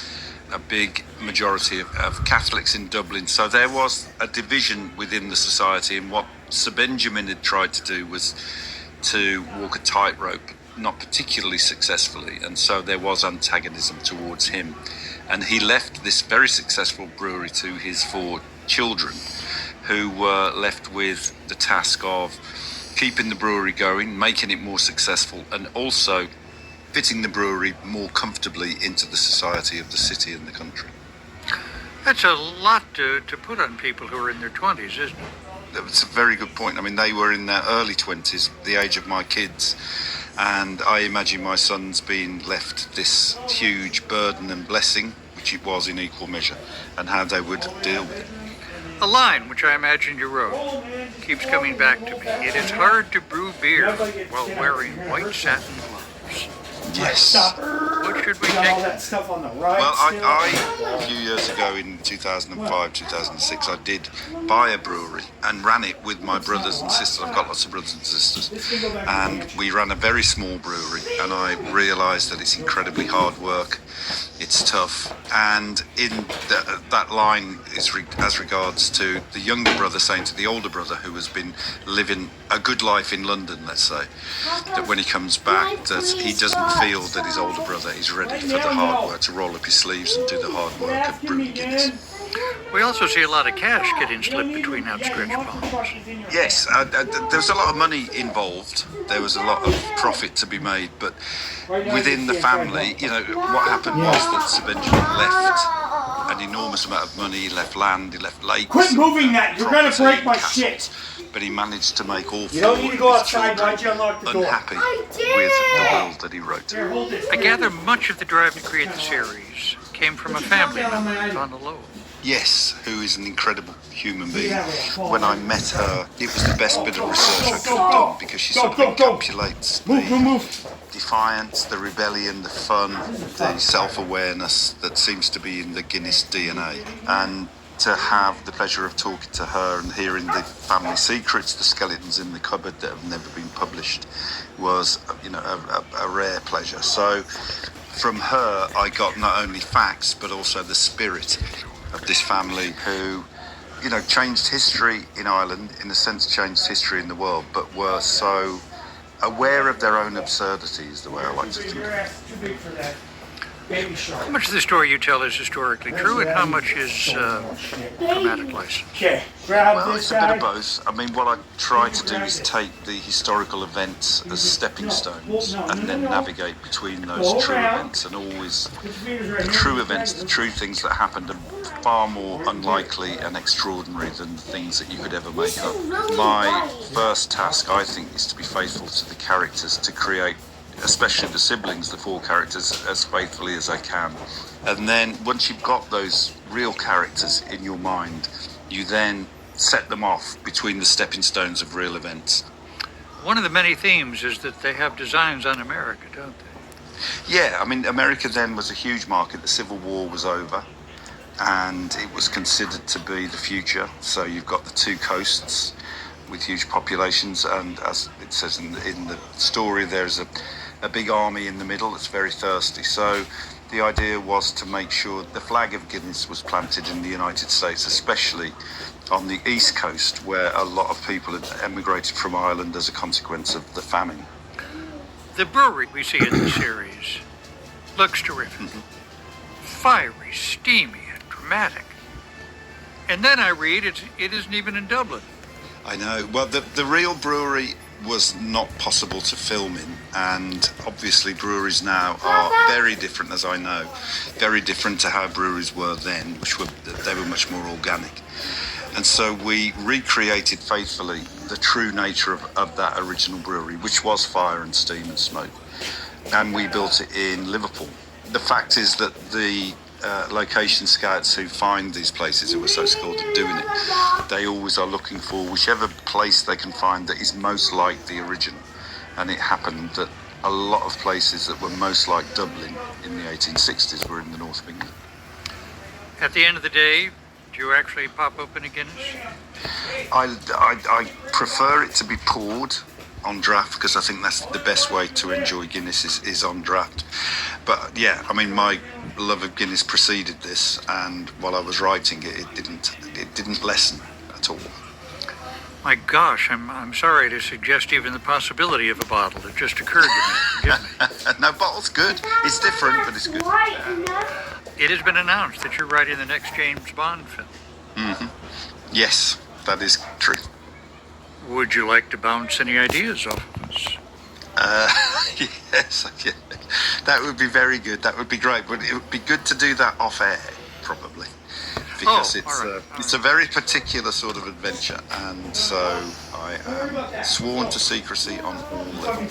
a big majority of Catholics in Dublin. So there was a division within the society, and what Sir Benjamin had tried to do was to walk a tightrope, not particularly successfully, and so there was antagonism towards him. And he left this very successful brewery to his four children, who were left with the task of keeping the brewery going, making it more successful, and also fitting the brewery more comfortably into the society of the city and the country. That's a lot to put on people who are in their 20s, isn't it? That's a very good point. I mean, they were in their early 20s, the age of my kids, and I imagine my son's being left this huge burden and blessing, which it was in equal measure, and how they would deal with it. A line, which I imagine you wrote, keeps coming back to me. It is hard to brew beer while wearing white satin gloves. Yes. What should we Got all take? that stuff on the right. Well, I a few years ago in 2005, 2006, I did buy a brewery and ran it with my brothers and sisters. I've got lots of brothers and sisters. And we ran a very small brewery, and I realised that it's incredibly hard work. It's tough. And in that line is as regards to the younger brother saying to the older brother, who has been living a good life in London, let's say, that when he comes back, that he doesn't feel that his older brother is ready for the hard work, to roll up his sleeves and do the hard work of brewing Guinness. We also see a lot of cash getting slipped between outstretched palms. Yes, there was a lot of money involved. There was a lot of profit to be made, but within the family, what happened was that Sir Benjamin left an enormous amount of money. He left land, he left lakes. Quit moving that! You're gonna break my shit! But he managed to make all You four don't need to go of his outside. Why'd you children unlock the door? unhappy with the will that he wrote. I gather much of the drive to create the series came from a family member on the low. Yes, who is an incredible human being. When I met her, it was the best bit of research I could have done because she sort of encapsulates the defiance, the rebellion, the fun, the self-awareness that seems to be in the Guinness DNA. And to have the pleasure of talking to her and hearing the family secrets, the skeletons in the cupboard that have never been published, was, a rare pleasure. So from her, I got not only facts, but also the spirit of this family who, changed history in Ireland, in a sense changed history in the world, but were so aware of their own absurdity, is the way I like to think of it. How much of the story you tell is historically true, and how much is dramatic license? Well, it's a bit of both. I mean, what I try to do is take the historical events as stepping stones and then navigate between those true events. And always the true events, the true things that happened are far more unlikely and extraordinary than the things that you could ever make up. My first task, I think, is to be faithful to the characters, to create, especially the siblings, the four characters, as faithfully as I can. And then once you've got those real characters in your mind, you then set them off between the stepping stones of real events. One of the many themes is that they have designs on America, don't they? Yeah, I mean, America then was a huge market. The Civil War was over, and it was considered to be the future. So you've got the two coasts with huge populations, and as it says in the story, there's a big army in the middle that's very thirsty. So the idea was to make sure the flag of Guinness was planted in the United States, especially on the East Coast, where a lot of people had emigrated from Ireland as a consequence of the famine. The brewery we see in the series looks terrific. Fiery, steamy, and dramatic. And then I read it isn't even in Dublin. I know. Well, the real brewery was not possible to film in, and obviously breweries now are very different, as I know, very different to how breweries were then, they were much more organic. And so we recreated faithfully the true nature of that original brewery, which was fire and steam and smoke. And we built it in Liverpool. The fact is that the location scouts who find these places, who are so skilled at doing it, they always are looking for whichever place they can find that is most like the original. And it happened that a lot of places that were most like Dublin in the 1860s were in the north of England. At the end of the day, do you actually pop open a Guinness? I prefer it to be poured on draft, because I think that's the best way to enjoy Guinness is on draft. But yeah, I mean, my love of Guinness preceded this, and while I was writing it, it didn't lessen at all. My gosh, I'm sorry to suggest even the possibility of a bottle. It just occurred to me. Forgive me. No, bottle's good. It's different, but it's good. It has been announced that you're writing the next James Bond film. Yes, that is true. Would you like to bounce any ideas off of us? Yes, yeah. That would be very good. That would be great. But it would be good to do that off air, probably, because it's a very particular sort of adventure, and so I am sworn to secrecy on all levels.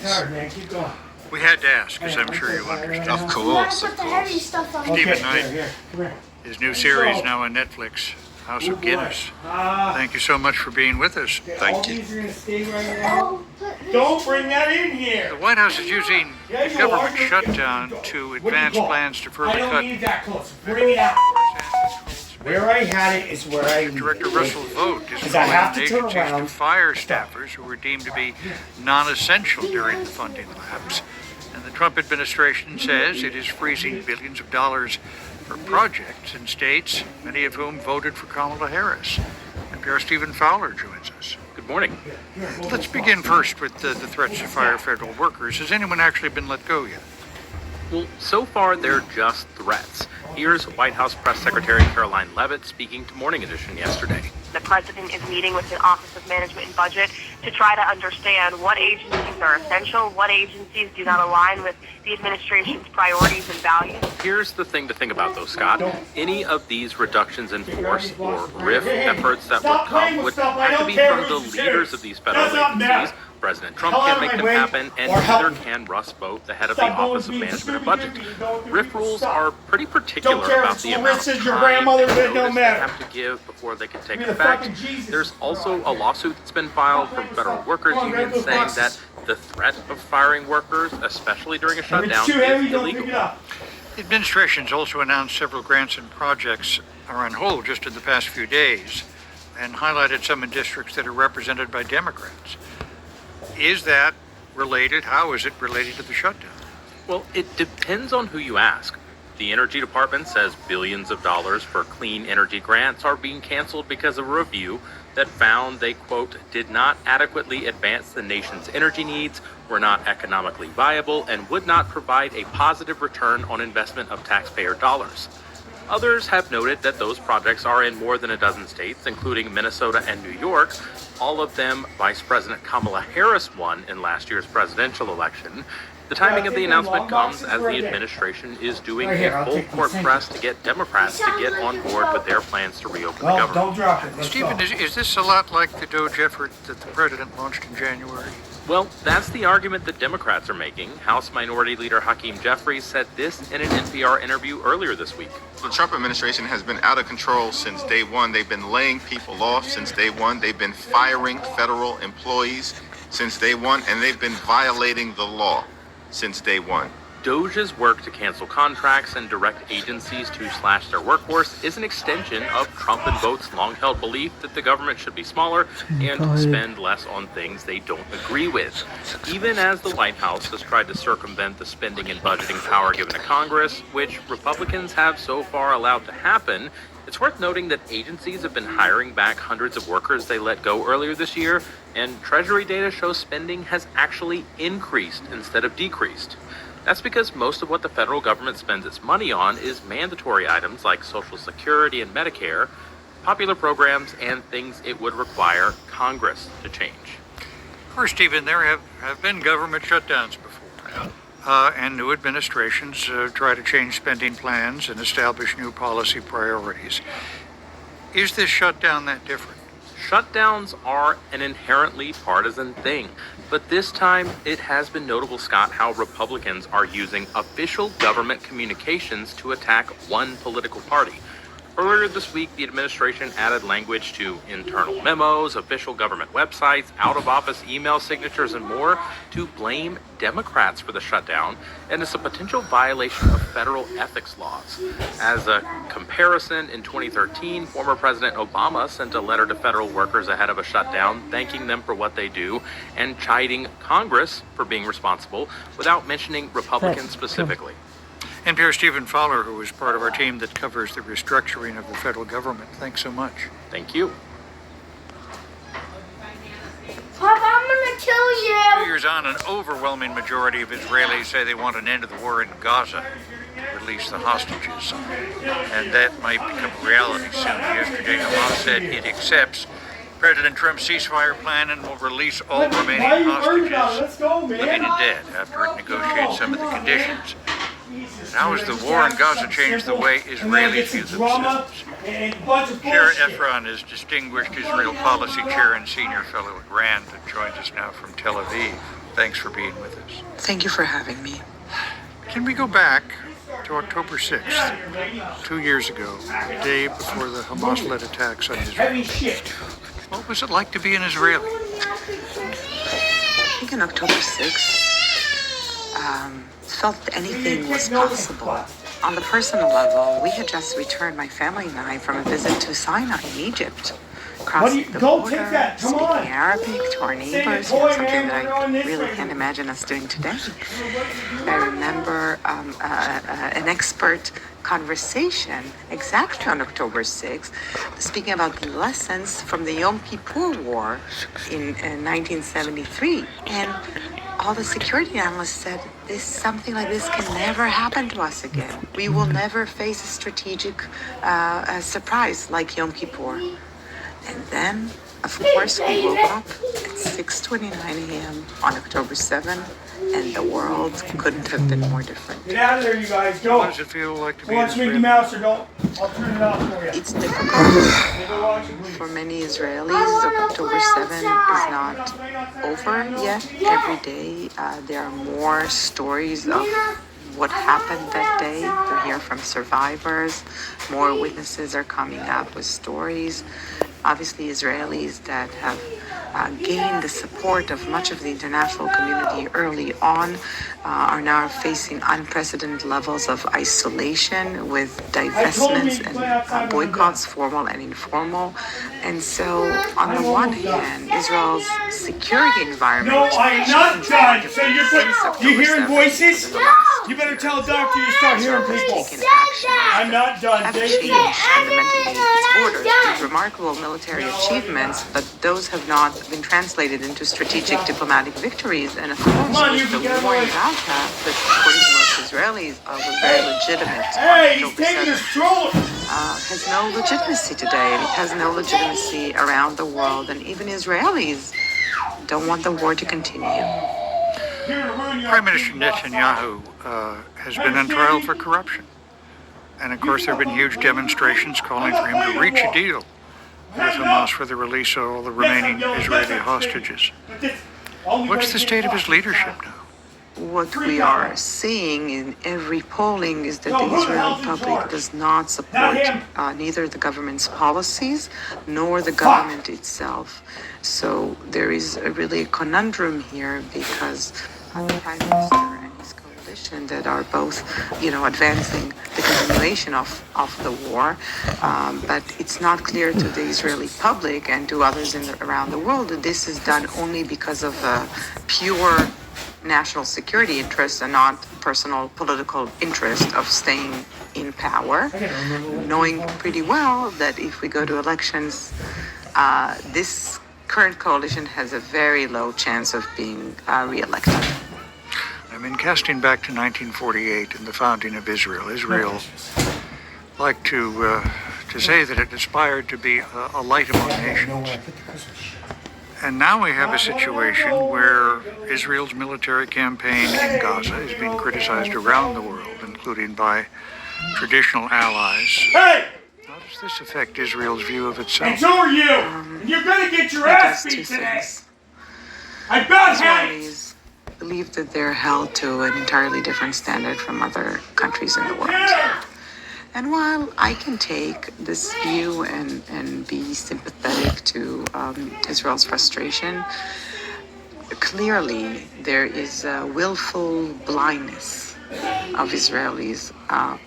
We had to ask, as I'm sure you understand. Of course. Stephen Knight, his new series now on Netflix, House of Guinness. Thank you so much for being with us. Thank you. Don't bring that in here. The White House is using the government shutdown to advance plans to further I don't cut. need that close. Bring it out. Where I had it is where I Director Russell Vogt is because I have to turn agencies around. to fire staffers who were deemed to be non-essential during the funding lapse. And the Trump administration says it is freezing billions of dollars for projects in states, many of whom voted for Kamala Harris. NPR Stephen Fowler joins us. Good morning. Let's begin first with the threats to fire federal workers. Has anyone actually been let go yet? Well, so far they're just threats. Here's White House Press Secretary Caroline Leavitt speaking to Morning Edition yesterday. The president is meeting with the Office of Management and Budget to try to understand what agencies are essential, what agencies do not align with the administration's priorities and values. Here's the thing to think about, though, Scott. Any of these reductions in force or RIF efforts that would come would have to be from the leaders of these federal agencies. President Trump can't make them happen, and neither can Russ Vought, the head of the Office of Management and Budget. RIF rules are pretty particular about the amount of time and notice they have to give before they can take effect. There's also a lawsuit that's been filed from federal workers unions saying that the threat of firing workers, especially during a shutdown, is illegal. The administration's also announced several grants and projects are on hold just in the past few days and highlighted some in districts that are represented by Democrats. Is that related? How is it related to the shutdown? Well, it depends on who you ask. The Energy Department says billions of dollars for clean energy grants are being canceled because of a review that found they, quote, did not adequately advance the nation's energy needs, were not economically viable, and would not provide a positive return on investment of taxpayer dollars. Others have noted that those projects are in more than a dozen states, including Minnesota and New York, all of them Vice President Kamala Harris won in last year's presidential election. The timing of the announcement comes as the administration is doing a full court press to get Democrats to get on board with their plans to reopen the government. Don't drop it. Stephen, is this a lot like the DOGE effort that the president launched in January? Well, that's the argument that Democrats are making. House Minority Leader Hakeem Jeffries said this in an NPR interview earlier this week. The Trump administration has been out of control since day one. They've been laying people off since day one. They've been firing federal employees since day one, and they've been violating the law since day one. DOJ's work to cancel contracts and direct agencies to slash their workforce is an extension of Trump and Vought's long-held belief that the government should be smaller and spend less on things they don't agree with. Even as the White House has tried to circumvent the spending and budgeting power given to Congress, which Republicans have so far allowed to happen, it's worth noting that agencies have been hiring back hundreds of workers they let go earlier this year, and Treasury data shows spending has actually increased instead of decreased. That's because most of what the federal government spends its money on is mandatory items like Social Security and Medicare, popular programs, and things it would require Congress to change. Of course, Stephen, there have been government shutdowns before, and new administrations try to change spending plans and establish new policy priorities. Is this shutdown that different? Shutdowns are an inherently partisan thing, but this time it has been notable, Scott, how Republicans are using official government communications to attack one political party. Earlier this week, the administration added language to internal memos, official government websites, out-of-office email signatures, and more to blame Democrats for the shutdown, and it's a potential violation of federal ethics laws. As a comparison, in 2013, former President Obama sent a letter to federal workers ahead of a shutdown, thanking them for what they do and chiding Congress for being responsible without mentioning Republicans specifically. NPR Stephen Fowler, who is part of our team that covers the restructuring of the federal government. Thanks so much. Thank you. Papa, I'm gonna kill you. 2 years on, an overwhelming majority of Israelis say they want an end to the war in Gaza, to release the hostages, and that might become a reality soon. Yesterday, Hamas said it accepts President Trump's ceasefire plan and will release all remaining hostages, living and dead, after it negotiates some of the conditions. How has the war in Gaza changed the way Israelis view themselves? Shara Efron is Distinguished Israel Policy Chair and Senior Fellow at RAND and joins us now from Tel Aviv. Thanks for being with us. Thank you for having me. Can we go back to October 6th, 2 years ago, the day before the Hamas-led attacks on Israel? What was it like to be an Israeli? I think on October 6th, felt that anything was possible. On the personal level, we had just returned, my family and I, from a visit to Sinai in Egypt. Crossing the border, speaking Arabic to our neighbors, something that I really can't imagine us doing today. I remember an expert conversation exactly on October 6th, speaking about the lessons from the Yom Kippur War in 1973. And all the security analysts said something like this can never happen to us again. We will never face a strategic surprise like Yom Kippur. And then, of course, we woke up at 6:29 a.m. on October 7th, and the world couldn't have been more different. Get out of there, you guys. Go. What does it feel like to be Watch Mickey Mouse or don't. I'll turn it off for you. It's difficult for many Israelis. October 7th is not over yet. Every day there are more stories of what happened that day. We hear from survivors. More witnesses are coming up with stories. Obviously, Israelis that have gained the support of much of the international community early on are now facing unprecedented levels of isolation with divestments and boycotts, formal and informal. And so, on the one hand, Israel's security environment. No, I'm not done. So you hearing voices? You better tell a doctor you start hearing people. I'm not done. Have changed fundamentally its borders with remarkable military achievements, but those have not been translated into strategic diplomatic victories. And of course, with the war in Gaza, that according to most Israelis was very legitimate. Hey, he's taking a stroll. Has no legitimacy today, and it has no legitimacy around the world. And even Israelis don't want the war to continue. Prime Minister Netanyahu has been on trial for corruption. And of course, there have been huge demonstrations calling for him to reach a deal with Hamas for the release of all the remaining Israeli hostages. What's the state of his leadership now? What we are seeing in every polling is that the Israeli public does not support neither the government's policies nor the government itself. So there is really a conundrum here because the Prime Minister and his coalition that are both, advancing the continuation of the war, but it's not clear to the Israeli public and to others around the world that this is done only because of pure national security interest and not personal political interest of staying in power, knowing pretty well that if we go to elections, this current coalition has a very low chance of being re-elected. I mean, casting back to 1948 and the founding of Israel, like to say that it aspired to be a light among nations. And now we have a situation where Israel's military campaign in Gaza is being criticized around the world, including by traditional allies. Hey! How does this affect Israel's view of itself? It's over you! And you're gonna get your ass beat today! I bet Israelis believe that they're held to an entirely different standard from other countries in the world. And while I can take this view and be sympathetic to Israel's frustration, clearly there is a willful blindness of Israelis,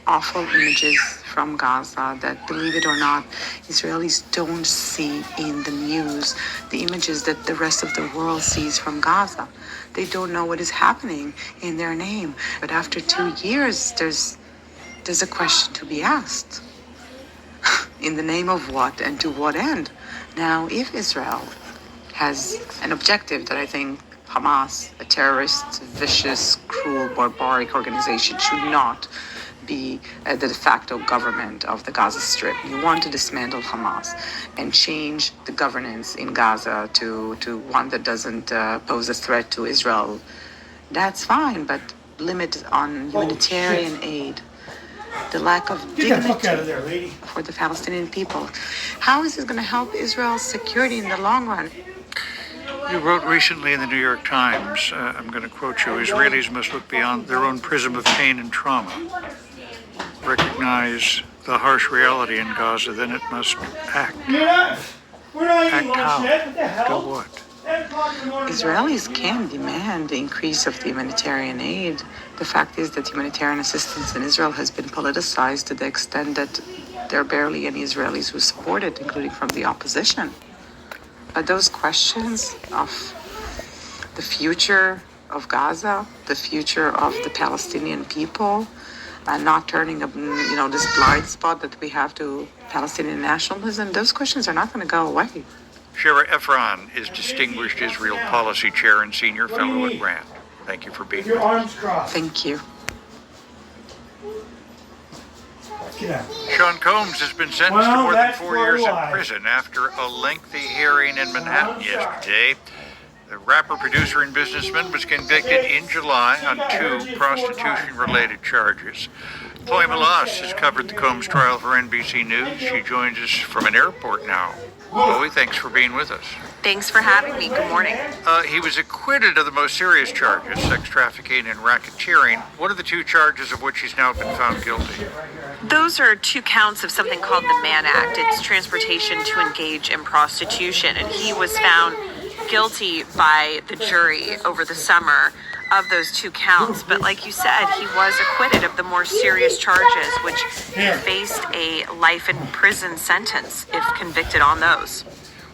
awful images from Gaza that, believe it or not, Israelis don't see in the news, the images that the rest of the world sees from Gaza. They don't know what is happening in their name. But after 2 years, there's a question to be asked. In the name of what and to what end? Now, if Israel has an objective that I think Hamas, a terrorist, vicious, cruel, barbaric organization, should not be the de facto government of the Gaza Strip. You want to dismantle Hamas and change the governance in Gaza to one that doesn't pose a threat to Israel. That's fine, but limit on humanitarian aid. The lack of dignity for the Palestinian people. How is this going to help Israel's security in the long run? You wrote recently in the New York Times, I'm going to quote you, Israelis must look beyond their own prism of pain and trauma, recognize the harsh reality in Gaza, then it must act. Act how? Do what? Israelis can demand the increase of the humanitarian aid. The fact is that humanitarian assistance in Israel has been politicized to the extent that there are barely any Israelis who support it, including from the opposition. But those questions of the future of Gaza, the future of the Palestinian people, not turning up, this blind spot that we have to Palestinian nationalism, those questions are not going to go away. Shara Efron is Distinguished Israel Policy Chair and Senior Fellow at RAND. Thank you for being With your with us. arms crossed. Thank you. Get out. Sean Combs has been sentenced to Well, more than that's 4 years why. in prison after a lengthy hearing in Manhattan yesterday. The rapper, producer, and businessman was convicted in July on 2 prostitution-related charges. Chloe Melas has covered the Combs trial for NBC News. She joins us from an airport now. Chloe, thanks for being with us. Thanks for having me. Good morning. He was acquitted of the most serious charges, sex trafficking and racketeering. What are the 2 charges of which he's now been found guilty? Those are 2 counts of something called the Mann Act. It's transportation to engage in prostitution, and he was found guilty by the jury over the summer of those 2 counts. But like you said, he was acquitted of the more serious charges, which he faced a life in prison sentence if convicted on those.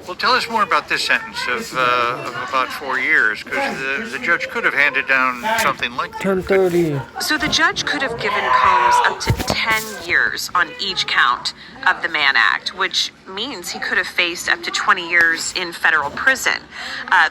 Well, tell us more about this sentence of about 4 years, because the judge could have handed down something like that. 10:30. So the judge could have given Combs up to 10 years on each count of the Mann Act, which means he could have faced up to 20 years in federal prison.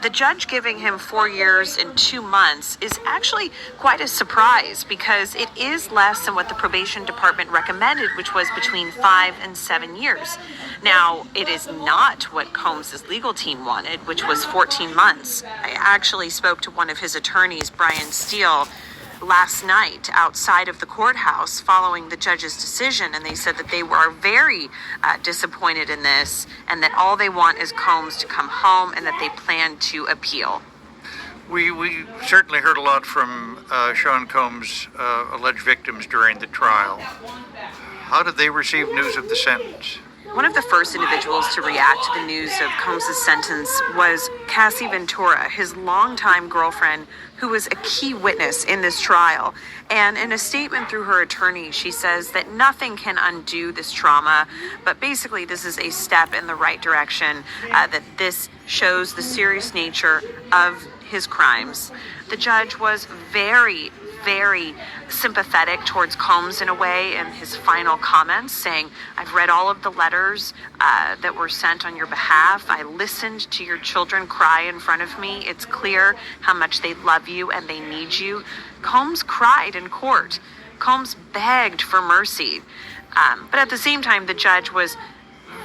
The judge giving him 4 years and 2 months is actually quite a surprise, because it is less than what the probation department recommended, which was between 5 and 7 years. Now, it is not what Combs' legal team wanted, which was 14 months. I actually spoke to one of his attorneys, Brian Steele, last night outside of the courthouse following the judge's decision, and they said that they were very disappointed in this, and that all they want is Combs to come home, and that they plan to appeal. We certainly heard a lot from Sean Combs' alleged victims during the trial. How did they receive news of the sentence? One of the first individuals to react to the news of Combs' sentence was Cassie Ventura, his longtime girlfriend, who was a key witness in this trial. And in a statement through her attorney, she says that nothing can undo this trauma, but basically this is a step in the right direction, that this shows the serious nature of his crimes. The judge was very sympathetic towards Combs in a way in his final comments, saying, "I've read all of the letters that were sent on your behalf. I listened to your children cry in front of me. It's clear how much they love you and they need you." Combs cried in court. Combs begged for mercy. But at the same time, the judge was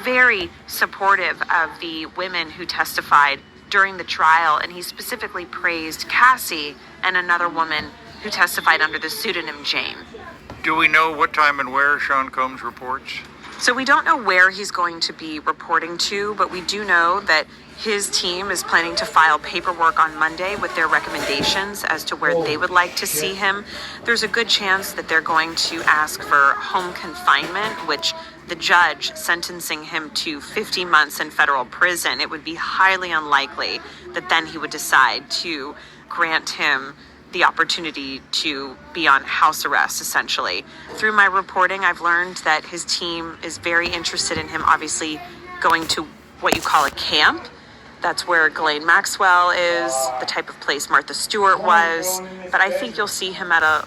very supportive of the women who testified during the trial, and he specifically praised Cassie and another woman who testified under the pseudonym Jane. Do we know what time and where Sean Combs reports? So we don't know where he's going to be reporting to, but we do know that his team is planning to file paperwork on Monday with their recommendations as to where they would like to see him. There's a good chance that they're going to ask for home confinement, which the judge sentencing him to 50 months in federal prison. It would be highly unlikely that then he would decide to grant him the opportunity to be on house arrest, essentially. Through my reporting, I've learned that his team is very interested in him obviously going to what you call a camp. That's where Ghislaine Maxwell is, the type of place Martha Stewart was. But I think you'll see him at a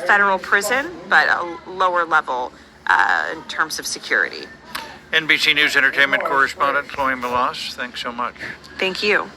federal prison, but a lower level in terms of security. NBC News Entertainment correspondent Chloe Melas, thanks so much. Thank you.